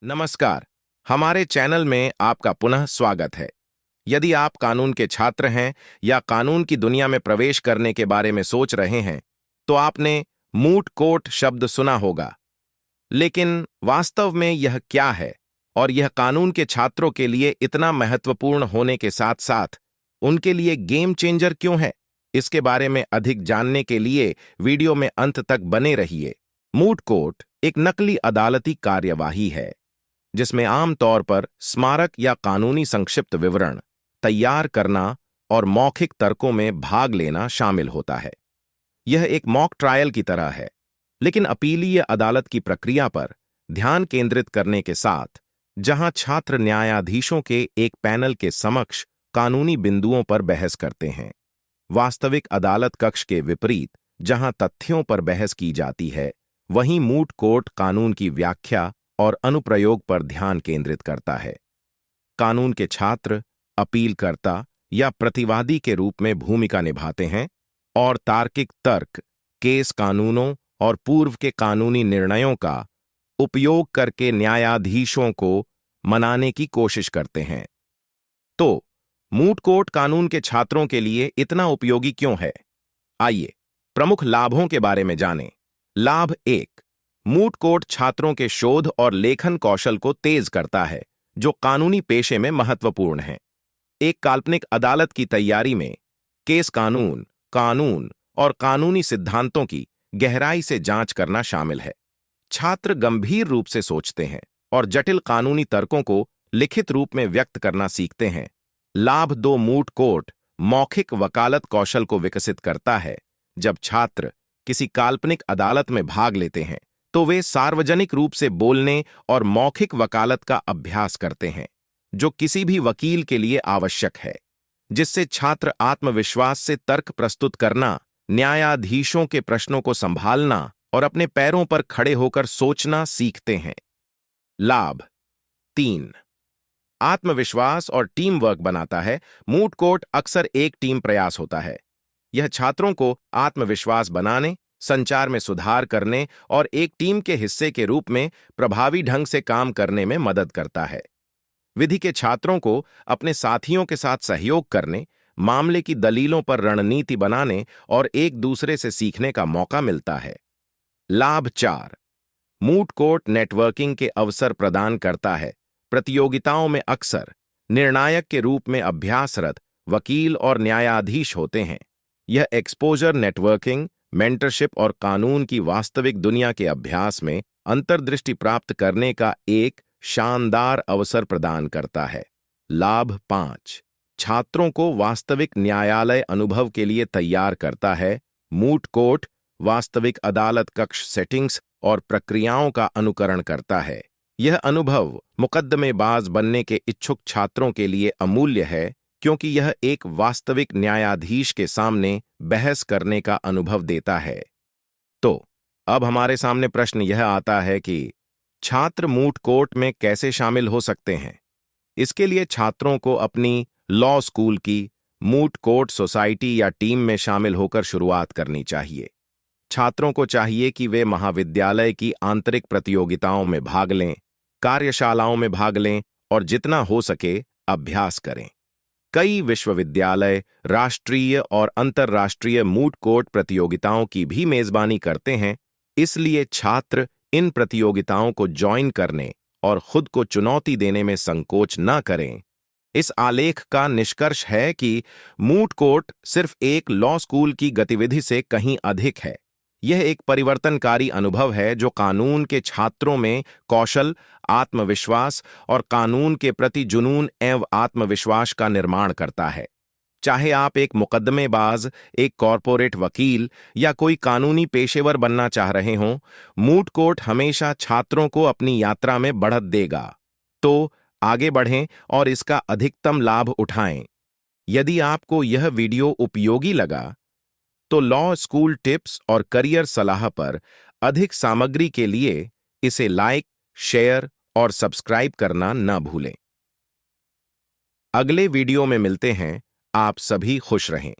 नमस्कार। हमारे चैनल में आपका पुनः स्वागत है। यदि आप कानून के छात्र हैं या कानून की दुनिया में प्रवेश करने के बारे में सोच रहे हैं, तो आपने मूट कोर्ट शब्द सुना होगा। लेकिन वास्तव में यह क्या है और यह कानून के छात्रों के लिए इतना महत्वपूर्ण होने के साथ-साथ उनके लिए गेम चेंजर क्यों है? इसके बारे में अधिक जानने के लिए वीडियो में अंत तक बने रहिए। मूट कोर्ट एक नकली अदालती कार्यवाही है जिसमें आमतौर पर स्मारक या कानूनी संक्षिप्त विवरण तैयार करना और मौखिक तर्कों में भाग लेना शामिल होता है। यह एक मॉक ट्रायल की तरह है, लेकिन अपीलीय अदालत की प्रक्रिया पर ध्यान केंद्रित करने के साथ, जहां छात्र न्यायाधीशों के एक पैनल के समक्ष कानूनी बिंदुओं पर बहस करते हैं। वास्तविक अदालत कक्ष के विपरीत, जहां तथ्यों पर बहस की जाती है, वहीं मूट कोर्ट कानून की व्याख्या और अनुप्रयोग पर ध्यान केंद्रित करता है। कानून के छात्र अपीलकर्ता या प्रतिवादी के रूप में भूमिका निभाते हैं और तार्किक तर्क, केस कानूनों और पूर्व के कानूनी निर्णयों का उपयोग करके न्यायाधीशों को मनाने की कोशिश करते हैं। तो मूट कोर्ट कानून के छात्रों के लिए इतना उपयोगी क्यों है? आइए प्रमुख लाभों के बारे में जानें। लाभ 1, मूट कोर्ट छात्रों के शोध और लेखन कौशल को तेज करता है, जो कानूनी पेशे में महत्वपूर्ण है। एक काल्पनिक अदालत की तैयारी में केस कानून, कानून और कानूनी सिद्धांतों की गहराई से जांच करना शामिल है। छात्र गंभीर रूप से सोचते हैं और जटिल कानूनी तर्कों को लिखित रूप में व्यक्त करना सीखते हैं। लाभ 2, मूट कोर्ट मौखिक वकालत कौशल को विकसित करता है। जब छात्र किसी काल्पनिक अदालत में भाग लेते हैं, तो वे सार्वजनिक रूप से बोलने और मौखिक वकालत का अभ्यास करते हैं, जो किसी भी वकील के लिए आवश्यक है, जिससे छात्र आत्मविश्वास से तर्क प्रस्तुत करना, न्यायाधीशों के प्रश्नों को संभालना और अपने पैरों पर खड़े होकर सोचना सीखते हैं। लाभ 3, आत्मविश्वास और टीम वर्क बनाता है। मूट कोर्ट अक्सर एक टीम प्रयास होता है। यह छात्रों को आत्मविश्वास बनाने, संचार में सुधार करने और एक टीम के हिस्से के रूप में प्रभावी ढंग से काम करने में मदद करता है। विधि के छात्रों को अपने साथियों के साथ सहयोग करने, मामले की दलीलों पर रणनीति बनाने और एक दूसरे से सीखने का मौका मिलता है। लाभ 4, मूट कोर्ट नेटवर्किंग के अवसर प्रदान करता है। प्रतियोगिताओं में अक्सर निर्णायक के रूप में अभ्यासरत वकील और न्यायाधीश होते हैं। यह एक्सपोजर नेटवर्किंग, मेंटरशिप और कानून की वास्तविक दुनिया के अभ्यास में अंतर्दृष्टि प्राप्त करने का एक शानदार अवसर प्रदान करता है। लाभ 5, छात्रों को वास्तविक न्यायालय अनुभव के लिए तैयार करता है। मूट कोर्ट वास्तविक अदालत कक्ष सेटिंग्स और प्रक्रियाओं का अनुकरण करता है। यह अनुभव मुकदमेबाज बनने के इच्छुक छात्रों के लिए अमूल्य है, क्योंकि यह एक वास्तविक न्यायाधीश के सामने बहस करने का अनुभव देता है। तो अब हमारे सामने प्रश्न यह आता है कि छात्र मूट कोर्ट में कैसे शामिल हो सकते हैं? इसके लिए छात्रों को अपनी लॉ स्कूल की मूट कोर्ट सोसाइटी या टीम में शामिल होकर शुरुआत करनी चाहिए। छात्रों को चाहिए कि वे महाविद्यालय की आंतरिक प्रतियोगिताओं में भाग लें, कार्यशालाओं में भाग लें और जितना हो सके अभ्यास करें। कई विश्वविद्यालय राष्ट्रीय और अंतर्राष्ट्रीय मूट कोर्ट प्रतियोगिताओं की भी मेजबानी करते हैं, इसलिए छात्र इन प्रतियोगिताओं को ज्वाइन करने और खुद को चुनौती देने में संकोच न करें। इस आलेख का निष्कर्ष है कि मूट कोर्ट सिर्फ एक लॉ स्कूल की गतिविधि से कहीं अधिक है। यह एक परिवर्तनकारी अनुभव है जो कानून के छात्रों में कौशल, आत्मविश्वास और कानून के प्रति जुनून एवं आत्मविश्वास का निर्माण करता है। चाहे आप एक मुकदमेबाज, एक कॉर्पोरेट वकील या कोई कानूनी पेशेवर बनना चाह रहे हों, मूट कोर्ट हमेशा छात्रों को अपनी यात्रा में बढ़त देगा। तो आगे बढ़ें और इसका अधिकतम लाभ उठाएं। यदि आपको यह वीडियो उपयोगी लगा, तो लॉ स्कूल टिप्स और करियर सलाह पर अधिक सामग्री के लिए इसे लाइक, शेयर और सब्सक्राइब करना न भूलें। अगले वीडियो में मिलते हैं। आप सभी खुश रहें।